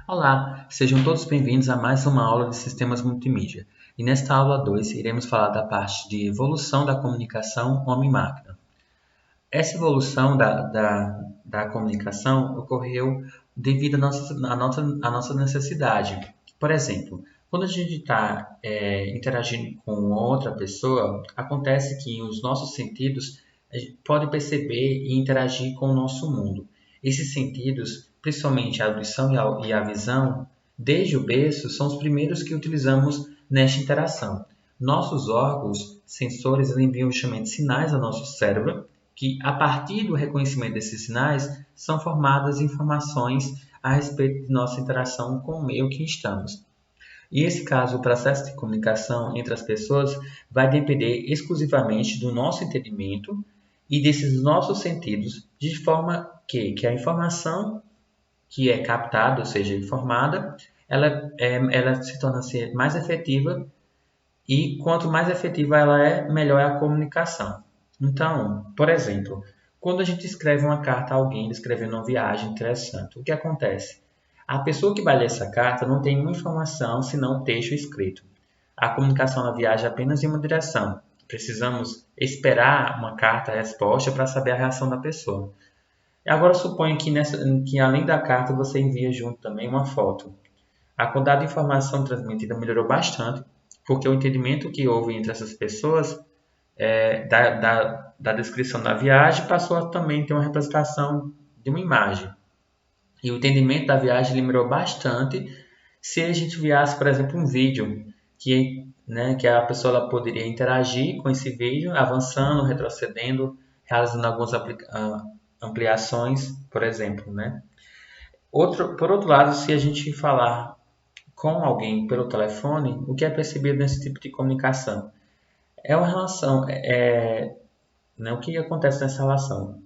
Olá, sejam todos bem-vindos a mais uma aula de Sistemas Multimídia. E nesta aula 2 iremos falar da parte de evolução da comunicação homem-máquina. Essa evolução da comunicação ocorreu devido à nossa necessidade. Por exemplo, quando a gente está interagindo com outra pessoa, acontece que os nossos sentidos podem perceber e interagir com o nosso mundo. Esses sentidos, principalmente a audição e a visão, desde o berço, são os primeiros que utilizamos nesta interação. Nossos órgãos sensores enviam justamente sinais ao nosso cérebro, que a partir do reconhecimento desses sinais são formadas informações a respeito de nossa interação com o meio que estamos. E esse caso, o processo de comunicação entre as pessoas vai depender exclusivamente do nosso entendimento e desses nossos sentidos, de forma que a informação que é captada, ou seja, informada, ela se torna mais efetiva e quanto mais efetiva ela é, melhor é a comunicação. Então, por exemplo, quando a gente escreve uma carta a alguém descrevendo uma viagem interessante, o que acontece? A pessoa que vai ler essa carta não tem nenhuma informação senão o texto escrito. A comunicação na viagem é apenas em uma direção. Precisamos esperar uma carta-resposta para saber a reação da pessoa. Agora suponha que além da carta você envia junto também uma foto. A quantidade de informação transmitida melhorou bastante, porque o entendimento que houve entre essas pessoas da descrição da viagem passou a também ter uma representação de uma imagem. E o entendimento da viagem melhorou bastante se a gente enviasse, por exemplo, um vídeo que a pessoa ela poderia interagir com esse vídeo, avançando, retrocedendo, realizando algumas ampliações, por exemplo. Por outro lado, se a gente falar com alguém pelo telefone, o que é percebido nesse tipo de comunicação? É uma relação, o que acontece nessa relação?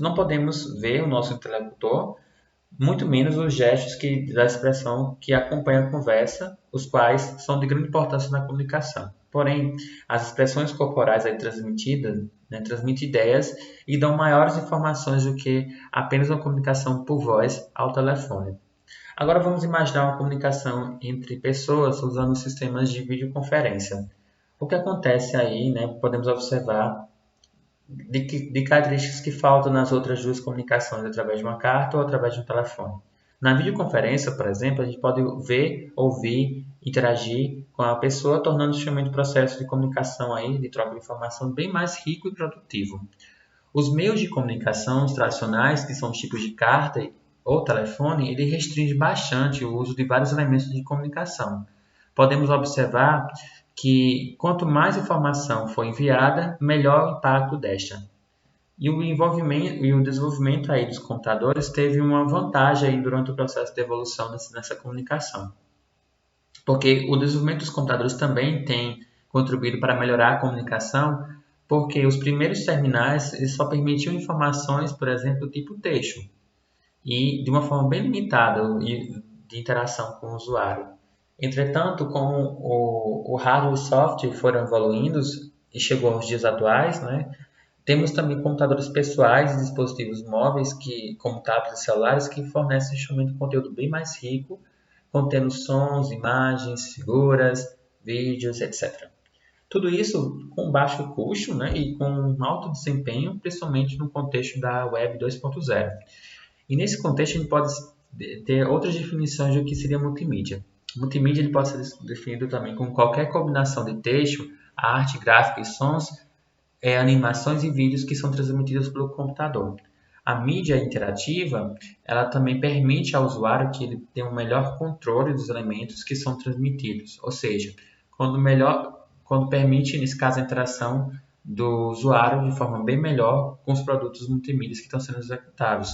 Não podemos ver o nosso interlocutor, muito menos os gestos da expressão que acompanham a conversa, os quais são de grande importância na comunicação. Porém, as expressões corporais aí transmitidas transmitem ideias e dão maiores informações do que apenas uma comunicação por voz ao telefone. Agora vamos imaginar uma comunicação entre pessoas usando sistemas de videoconferência. O que acontece aí, podemos observar de características que faltam nas outras duas comunicações, através de uma carta ou através de um telefone. Na videoconferência, por exemplo, a gente pode ver, ouvir, interagir com a pessoa, tornando justamente o processo de comunicação aí, de troca de informação, bem mais rico e produtivo. Os meios de comunicação tradicionais, que são os tipos de carta ou telefone, ele restringe bastante o uso de vários elementos de comunicação. Podemos observar que quanto mais informação for enviada, melhor o impacto desta. E o envolvimento e o desenvolvimento aí dos computadores teve uma vantagem aí durante o processo de evolução nessa comunicação. Porque o desenvolvimento dos computadores também tem contribuído para melhorar a comunicação, porque os primeiros terminais eles só permitiam informações, por exemplo, do tipo texto, e de uma forma bem limitada de interação com o usuário. Entretanto, como o hardware e o software foram evoluindo e chegou aos dias atuais, temos também computadores pessoais e dispositivos móveis, como tablets e celulares, que fornecem justamente um conteúdo bem mais rico, contendo sons, imagens, figuras, vídeos, etc. Tudo isso com baixo custo e com alto desempenho, principalmente no contexto da Web 2.0. E nesse contexto a gente pode ter outras definições do que seria multimídia. Multimídia ele pode ser definido também como qualquer combinação de texto, arte, gráfica e sons, animações e vídeos que são transmitidos pelo computador. A mídia interativa, ela também permite ao usuário que ele tenha um melhor controle dos elementos que são transmitidos, ou seja, quando permite, nesse caso, a interação do usuário de forma bem melhor com os produtos multimídia que estão sendo executados.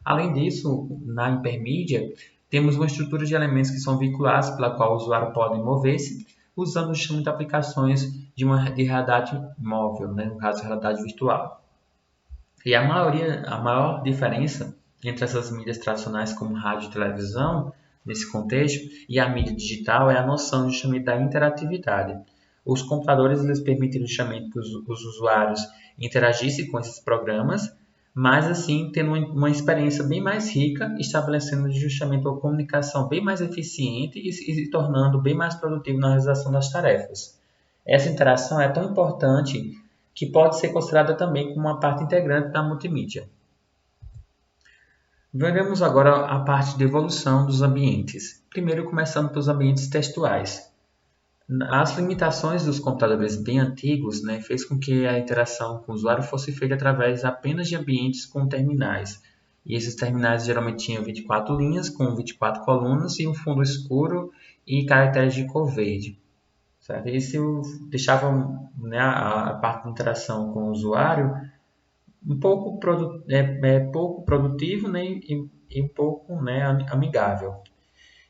Além disso, na hipermídia, temos uma estrutura de elementos que são vinculados pela qual o usuário pode mover-se, usando justamente aplicações de realidade móvel, no caso, realidade virtual. E a maior diferença entre essas mídias tradicionais como rádio e televisão, nesse contexto, e a mídia digital é a noção justamente da interatividade. Os computadores eles permitem justamente que os usuários interagissem com esses programas, mas assim tendo uma experiência bem mais rica, estabelecendo justamente uma comunicação bem mais eficiente e se tornando bem mais produtivo na realização das tarefas. Essa interação é tão importante que pode ser considerada também como uma parte integrante da multimídia. Veremos agora a parte de evolução dos ambientes. Primeiro, começando pelos ambientes textuais. As limitações dos computadores bem antigos, né, fez com que a interação com o usuário fosse feita através apenas de ambientes com terminais. E esses terminais geralmente tinham 24 linhas com 24 colunas e um fundo escuro e caracteres de cor verde. Certo? Isso deixava, né, a parte de interação com o usuário um pouco, pouco produtivo, né, e um pouco, né, amigável.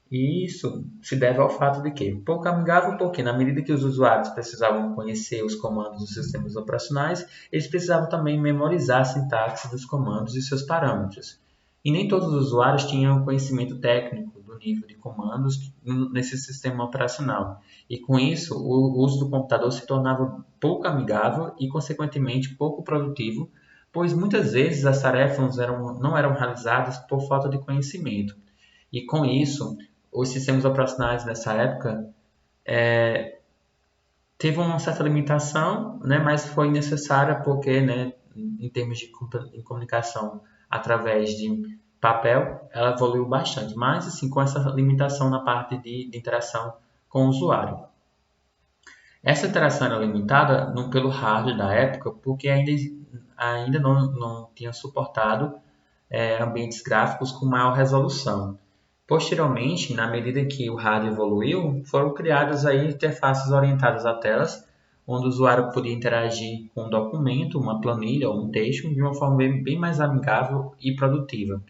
E isso se deve ao fato de que, pouco amigável, porque na medida que os usuários precisavam conhecer os comandos dos sistemas operacionais, eles precisavam também memorizar a sintaxe dos comandos e seus parâmetros. E nem todos os usuários tinham conhecimento técnico do nível de comandos nesse sistema operacional. E com isso, o uso do computador se tornava pouco amigável e, consequentemente, pouco produtivo, pois muitas vezes as tarefas não eram realizadas por falta de conhecimento. E com isso, os sistemas operacionais nessa época teve uma certa limitação, né, mas foi necessária porque, né, em termos de comunicação através de papel, ela evoluiu bastante, mas assim, com essa limitação na parte de interação com o usuário. Essa interação era limitada pelo hardware da época porque ainda não tinha suportado ambientes gráficos com maior resolução. Posteriormente, na medida que o hardware evoluiu, foram criadas aí interfaces orientadas a telas, onde o usuário podia interagir com um documento, uma planilha ou um texto de uma forma bem mais amigável e produtiva.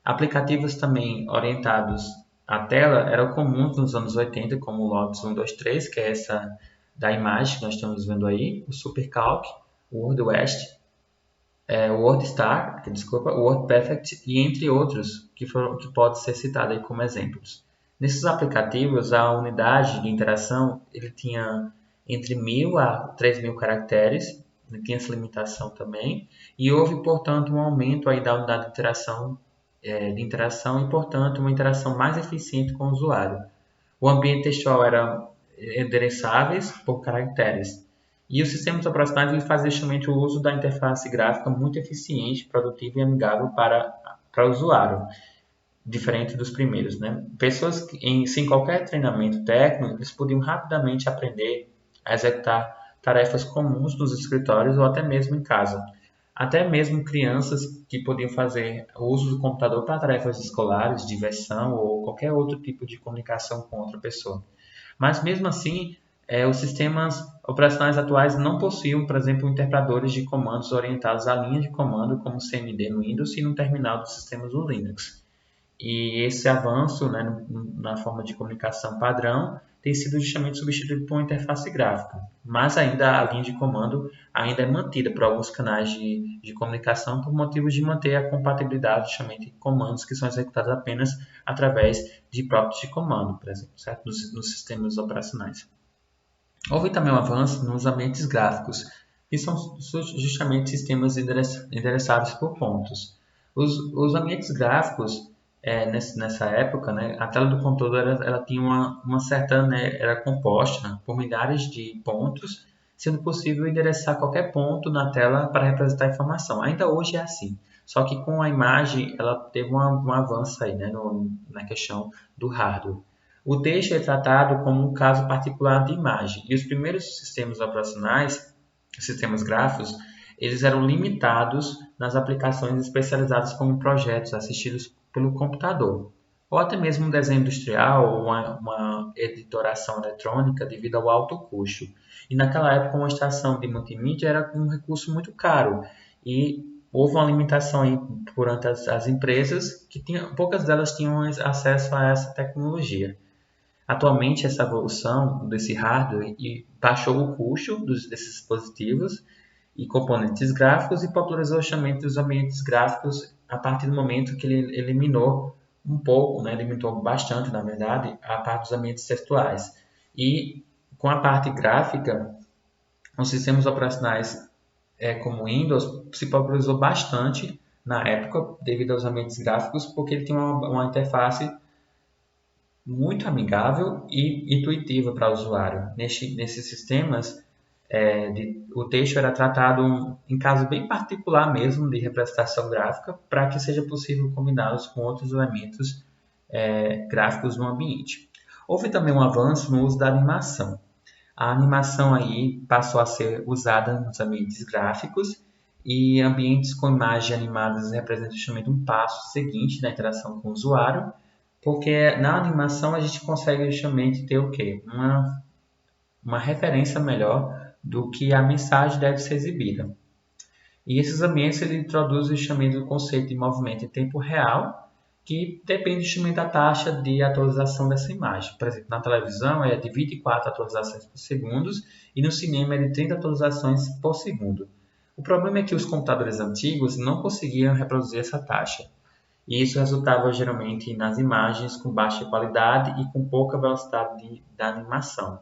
Aplicativos também orientados à tela eram comuns nos anos 80, como o Lotus 123, que é essa da imagem que nós estamos vendo aí, o SuperCalc, o WordWest, o WordStar, o WordPerfect e entre outros que pode ser citado aí como exemplos. Nesses aplicativos, a unidade de interação ele tinha entre 1.000 a 3.000 caracteres, tinha essa limitação também, e houve, portanto, um aumento aí da unidade de interação e, portanto, uma interação mais eficiente com o usuário. O ambiente textual era endereçáveis por caracteres. E os sistemas operacionais fazem justamente o uso da interface gráfica muito eficiente, produtiva e amigável para o usuário, diferente dos primeiros. Né? Pessoas sem qualquer treinamento técnico, eles podiam rapidamente aprender a executar tarefas comuns nos escritórios ou até mesmo em casa. Até mesmo crianças que podiam fazer o uso do computador para tarefas escolares, diversão ou qualquer outro tipo de comunicação com outra pessoa. Mas mesmo assim, os sistemas operacionais atuais não possuíam, por exemplo, interpretadores de comandos orientados à linha de comando, como o CMD no Windows e no terminal dos sistemas do Linux. E esse avanço, né, na forma de comunicação padrão tem sido justamente substituído por uma interface gráfica. Mas ainda a linha de comando ainda é mantida por alguns canais de comunicação por motivos de manter a compatibilidade justamente de comandos que são executados apenas através de próprios de comando, por exemplo, certo? Nos sistemas operacionais. Houve também um avanço nos ambientes gráficos, que são justamente sistemas endereçados por pontos. Os ambientes gráficos, nessa época, né, a tela do computador ela tinha uma certa, né, era composta por milhares de pontos, sendo possível endereçar qualquer ponto na tela para representar informação. Ainda hoje é assim, só que com a imagem ela teve um avanço aí, né, na questão do hardware. O texto é tratado como um caso particular de imagem, e os primeiros sistemas operacionais, sistemas gráficos, eles eram limitados nas aplicações especializadas como projetos assistidos pelo computador, ou até mesmo um desenho industrial ou uma editoração eletrônica devido ao alto custo. E naquela época uma estação de multimídia era um recurso muito caro e houve uma limitação aí durante as empresas que poucas delas tinham acesso a essa tecnologia. Atualmente, essa evolução desse hardware baixou o custo desses dispositivos e componentes gráficos e popularizou justamente os ambientes gráficos a partir do momento que ele eliminou um pouco, né, limitou bastante, na verdade, a parte dos ambientes textuais. E com a parte gráfica, os sistemas operacionais como Windows se popularizou bastante na época devido aos ambientes gráficos, porque ele tinha uma interface muito amigável e intuitiva para o usuário. Nesses sistemas, o texto era tratado em caso bem particular mesmo de representação gráfica, para que seja possível combiná-los com outros elementos gráficos no ambiente. Houve também um avanço no uso da animação. A animação aí passou a ser usada nos ambientes gráficos e ambientes com imagens animadas representam justamente um passo seguinte na interação com o usuário, porque na animação a gente consegue justamente ter o quê? Uma referência melhor do que a mensagem deve ser exibida. E esses ambientes ele introduzem justamente o conceito de movimento em tempo real, que depende justamente da taxa de atualização dessa imagem. Por exemplo, na televisão é de 24 atualizações por segundo e no cinema é de 30 atualizações por segundo. O problema é que os computadores antigos não conseguiam reproduzir essa taxa. E isso resultava geralmente nas imagens com baixa qualidade e com pouca velocidade da animação.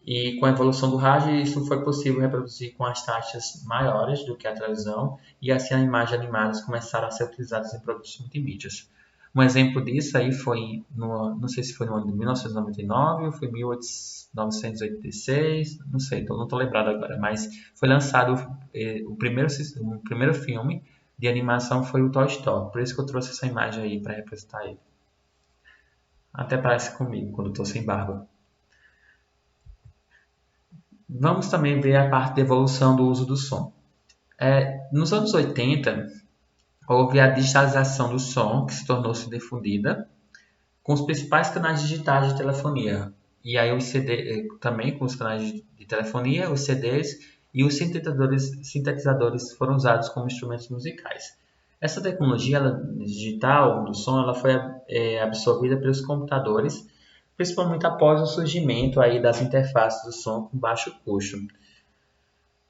E com a evolução do rádio, isso foi possível reproduzir com as taxas maiores do que a televisão, e assim as imagens animadas começaram a ser utilizadas em produtos multimídias. Um exemplo disso aí foi, não sei se foi no ano de 1999 ou foi 1986, não sei, então não estou lembrado agora, mas foi lançado o primeiro filme de animação foi o Toy Story, por isso que eu trouxe essa imagem aí para representar ele. Até parece comigo quando estou sem barba. Vamos também ver a parte de evolução do uso do som. Nos anos 80, houve a digitalização do som, que se tornou-se difundida, com os principais canais digitais de telefonia. E aí os CD, também com os canais de telefonia, os CDs e os sintetizadores foram usados como instrumentos musicais. Essa tecnologia digital do som ela foi absorvida pelos computadores, principalmente após o surgimento aí das interfaces do som com baixo custo,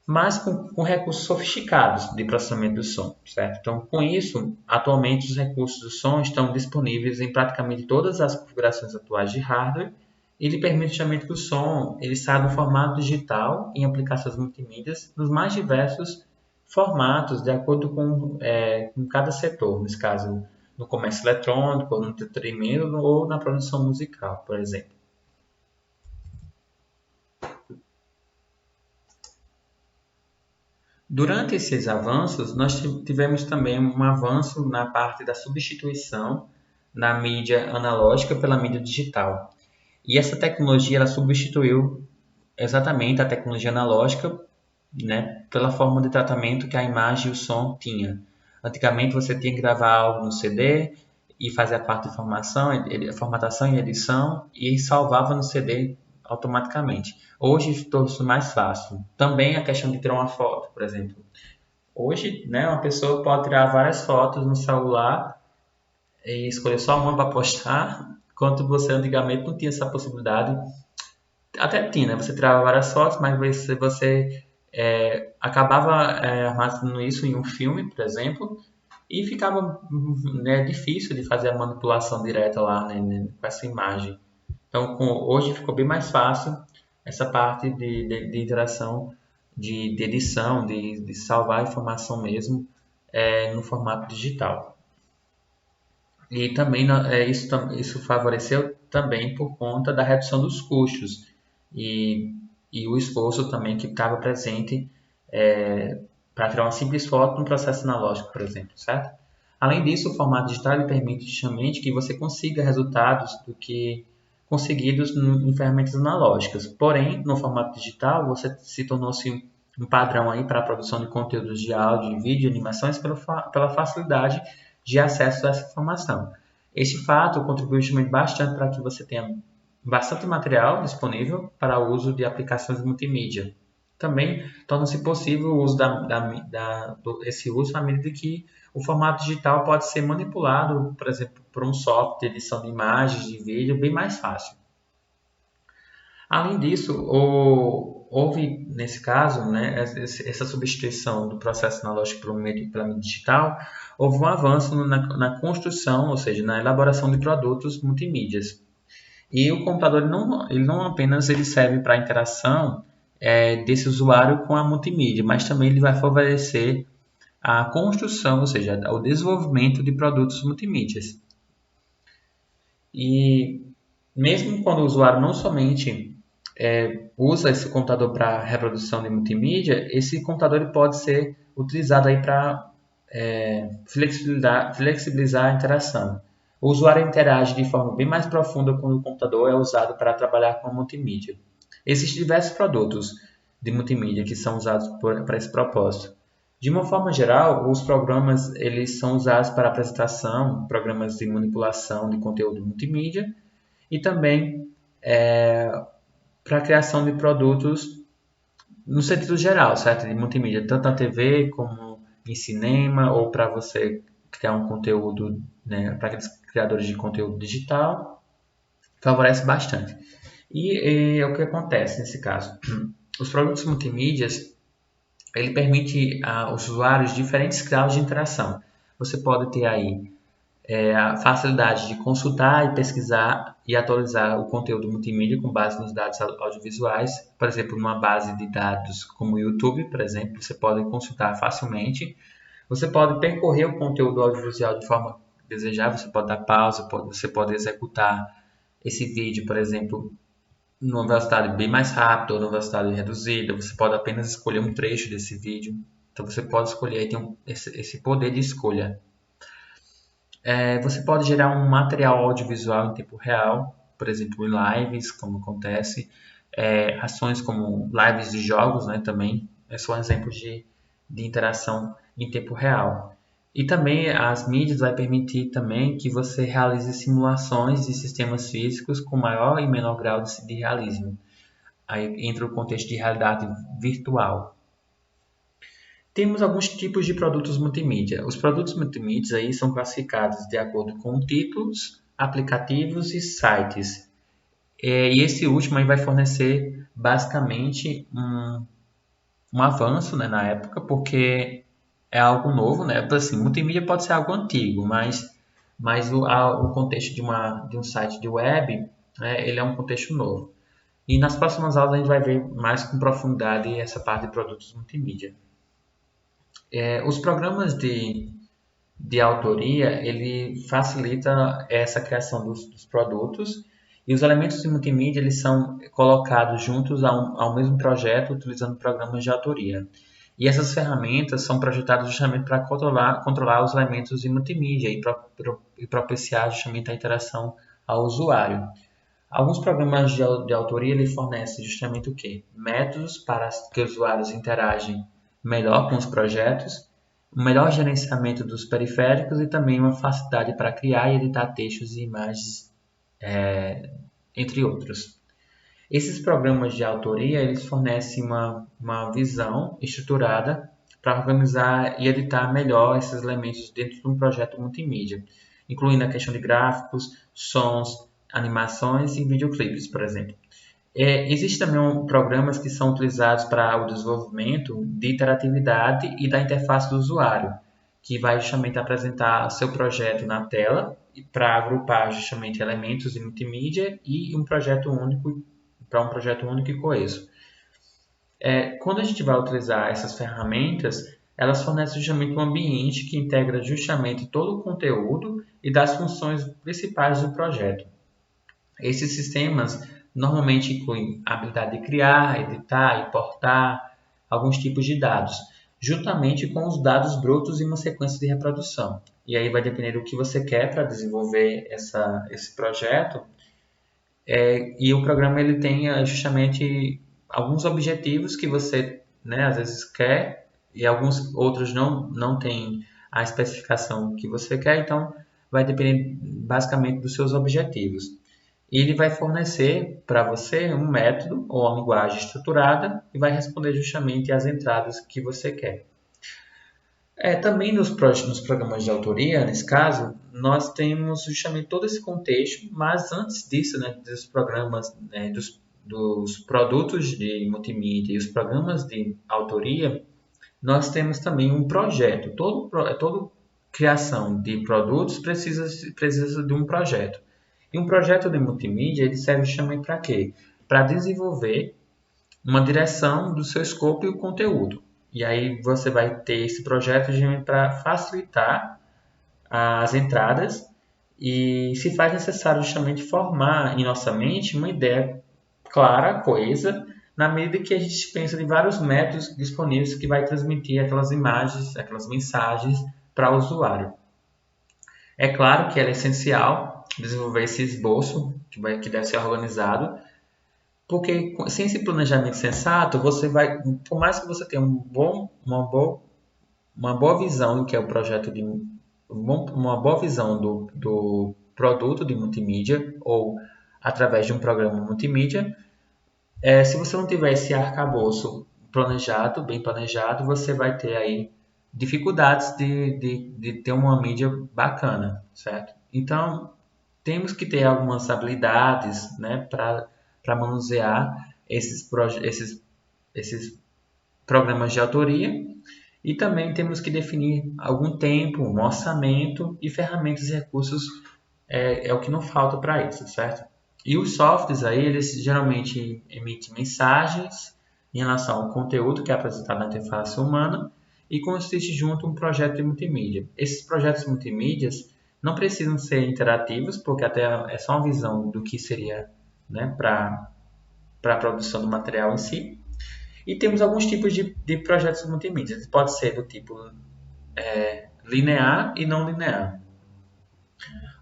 mas com recursos sofisticados de processamento do som, certo? Então, com isso, atualmente os recursos do som estão disponíveis em praticamente todas as configurações atuais de hardware e ele permite justamente que o som ele saia no formato digital em aplicações multimídias nos mais diversos formatos de acordo com cada setor, nesse caso no comércio eletrônico, no entretenimento ou na produção musical, por exemplo. Durante esses avanços, nós tivemos também um avanço na parte da substituição da mídia analógica pela mídia digital. E essa tecnologia ela substituiu exatamente a tecnologia analógica, né, pela forma de tratamento que a imagem e o som tinha. Antigamente você tinha que gravar algo no CD e fazer a parte de formatação e edição e salvava no CD automaticamente. Hoje tornou-se mais fácil. Também a questão de tirar uma foto, por exemplo. Hoje, né, uma pessoa pode tirar várias fotos no celular e escolher só uma para postar, enquanto você antigamente não tinha essa possibilidade. Até tinha, né? Você tirava várias fotos, mas você acabava armazenando isso em um filme, por exemplo, e ficava né, difícil de fazer a manipulação direta lá né, com essa imagem. Então, hoje ficou bem mais fácil essa parte de interação, de edição, de salvar a informação mesmo no formato digital. E também isso favoreceu também por conta da redução dos custos e o esforço também que estava presente para tirar uma simples foto no processo analógico, por exemplo, certo? Além disso, o formato digital ele permite justamente que você consiga resultados do que conseguidos em ferramentas analógicas. Porém, no formato digital, você se tornou-se um padrão aí para a produção de conteúdos de áudio, vídeo e animações pela facilidade de acesso a essa informação. Este fato contribui justamente bastante para que você tenha bastante material disponível para o uso de aplicações multimídia. Também torna-se possível o uso esse uso à medida que o formato digital pode ser manipulado, por exemplo, por um software de edição de imagens, de vídeo, bem mais fácil. Além disso, houve, nesse caso, né, essa substituição do processo analógico pela mídia digital, houve um avanço na construção, ou seja, na elaboração de produtos multimídias. E o computador ele não apenas ele serve para interação desse usuário com a multimídia, mas também ele vai favorecer a construção, ou seja, o desenvolvimento de produtos multimídias. E mesmo quando o usuário não somente usa esse computador para reprodução de multimídia, esse computador ele pode ser utilizado aí para flexibilizar a interação. O usuário interage de forma bem mais profunda quando o computador é usado para trabalhar com a multimídia. Existem diversos produtos de multimídia que são usados para esse propósito. De uma forma geral, os programas eles são usados para apresentação, programas de manipulação de conteúdo multimídia e também para a criação de produtos no sentido geral, certo? De multimídia, tanto na TV como em cinema ou para você criar um conteúdo, né, para aqueles criadores de conteúdo digital, favorece bastante. E o que acontece nesse caso? Os produtos multimídias ele permite aos usuários diferentes graus de interação. Você pode ter aí a facilidade de consultar e pesquisar e atualizar o conteúdo multimídia com base nos dados audiovisuais. Por exemplo, numa base de dados como o YouTube, por exemplo, você pode consultar facilmente. Você pode percorrer o conteúdo audiovisual de forma desejável, você pode dar pausa, você pode executar esse vídeo, por exemplo, numa velocidade bem mais rápida ou numa velocidade reduzida. Você pode apenas escolher um trecho desse vídeo. Então você pode escolher e tem esse poder de escolha. Você pode gerar um material audiovisual em tempo real, por exemplo, em lives, como acontece. Ações como lives de jogos, né, também são exemplos de interação em tempo real. E também as mídias vai permitir também que você realize simulações de sistemas físicos com maior e menor grau de realismo. Aí entra o contexto de realidade virtual. Temos alguns tipos de produtos multimídia. Os produtos multimídia aí são classificados de acordo com títulos, aplicativos e sites. E esse último aí vai fornecer basicamente um avanço, né, na época, porque é algo novo, né? Assim, multimídia pode ser algo antigo, mas o contexto de um site de web, né, ele é um contexto novo. E nas próximas aulas a gente vai ver mais com profundidade essa parte de produtos multimídia. Os programas de autoria, ele facilita essa criação dos produtos e os elementos de multimídia eles são colocados juntos ao mesmo projeto utilizando programas de autoria. E essas ferramentas são projetadas justamente para controlar os elementos de multimídia e propiciar justamente a interação ao usuário. Alguns programas de autoria ele fornecem justamente o quê? Métodos para que os usuários interagem melhor com os projetos, um melhor gerenciamento dos periféricos e também uma facilidade para criar e editar textos e imagens, entre outros. Esses programas de autoria eles fornecem uma visão estruturada para organizar e editar melhor esses elementos dentro de um projeto multimídia, incluindo a questão de gráficos, sons, animações e videoclipes, por exemplo. Existem também programas que são utilizados para o desenvolvimento de interatividade e da interface do usuário, que vai justamente apresentar seu projeto na tela para agrupar justamente elementos de multimídia e um projeto único para um projeto único e coeso. Quando a gente vai utilizar essas ferramentas, elas fornecem justamente um ambiente que integra justamente todo o conteúdo e das funções principais do projeto. Esses sistemas normalmente incluem a habilidade de criar, editar, importar alguns tipos de dados, juntamente com os dados brutos em uma sequência de reprodução. E aí vai depender do que você quer para desenvolver esse projeto. E o programa ele tem justamente alguns objetivos que você, né, às vezes quer e alguns outros não tem a especificação que você quer, então vai depender basicamente dos seus objetivos. E ele vai fornecer para você um método ou uma linguagem estruturada e vai responder justamente às entradas que você quer. Também nos programas de autoria, nesse caso, nós temos justamente todo esse contexto, mas antes disso, né, dos programas, né, dos produtos de multimídia e os programas de autoria, nós temos também um projeto. Toda criação de produtos precisa de um projeto. E um projeto de multimídia ele serve justamente para quê? Para desenvolver uma direção do seu escopo e o conteúdo. E aí você vai ter esse projeto para facilitar as entradas e se faz necessário justamente formar em nossa mente uma ideia clara, coesa, na medida que a gente pensa em vários métodos disponíveis que vai transmitir aquelas imagens, aquelas mensagens para o usuário. É claro que é essencial desenvolver esse esboço que deve ser organizado, porque sem esse planejamento sensato, você vai, por mais que você tenha uma boa visão do que é o projeto uma boa visão do produto de multimídia ou através de um programa multimídia, se você não tiver esse arcabouço planejado, bem planejado, você vai ter aí dificuldades de ter uma mídia bacana, certo? Então, temos que ter algumas habilidades, né, para manusear esses programas de autoria e também temos que definir algum tempo, um orçamento e ferramentas e recursos é o que não falta para isso, certo? E os softwares aí, eles geralmente emitem mensagens em relação ao conteúdo que é apresentado na interface humana e consiste junto um projeto de multimídia. Esses projetos multimídias não precisam ser interativos, porque até é só uma visão do que seria, né, para a produção do material em si. E temos alguns tipos de projetos multimídia. Pode ser do tipo linear e não linear.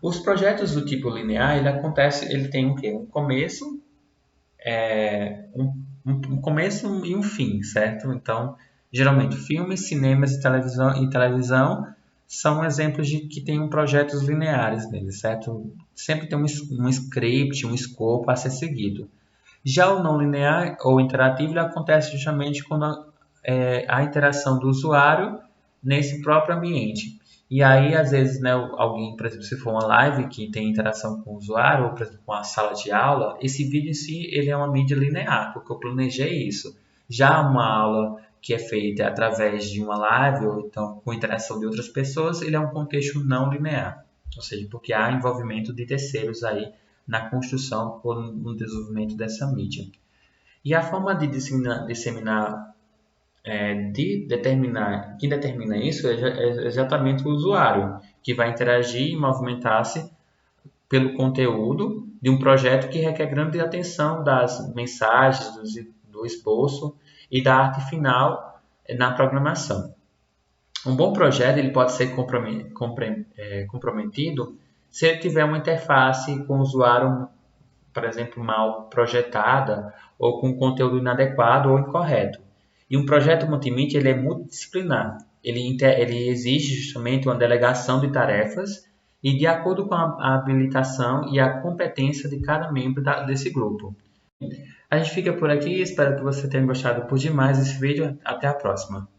Os projetos do tipo linear, ele tem o quê? Um começo, um começo e um fim, certo? Então, geralmente, filmes, cinemas e televisão são exemplos de que tem projetos lineares neles, certo? Sempre tem um script, um escopo a ser seguido. Já o não linear ou interativo, ele acontece justamente quando a interação do usuário nesse próprio ambiente. E aí, às vezes, né, alguém, por exemplo, se for uma live que tem interação com o usuário, ou, por exemplo, uma sala de aula, esse vídeo em si ele é uma mídia linear, porque eu planejei isso. Já uma aula que é feita através de uma live, ou então com interação de outras pessoas, ele é um contexto não linear. Ou seja, porque há envolvimento de terceiros aí na construção ou no desenvolvimento dessa mídia. E a forma de quem determina isso é exatamente o usuário, que vai interagir e movimentar-se pelo conteúdo de um projeto que requer grande atenção das mensagens, do esboço e da arte final na programação. Um bom projeto ele pode ser comprometido se ele tiver uma interface com o usuário, por exemplo, mal projetada ou com conteúdo inadequado ou incorreto. E um projeto multimídia ele é multidisciplinar. Ele exige justamente uma delegação de tarefas e de acordo com a habilitação e a competência de cada membro desse grupo. A gente fica por aqui, espero que você tenha gostado por demais desse vídeo. Até a próxima.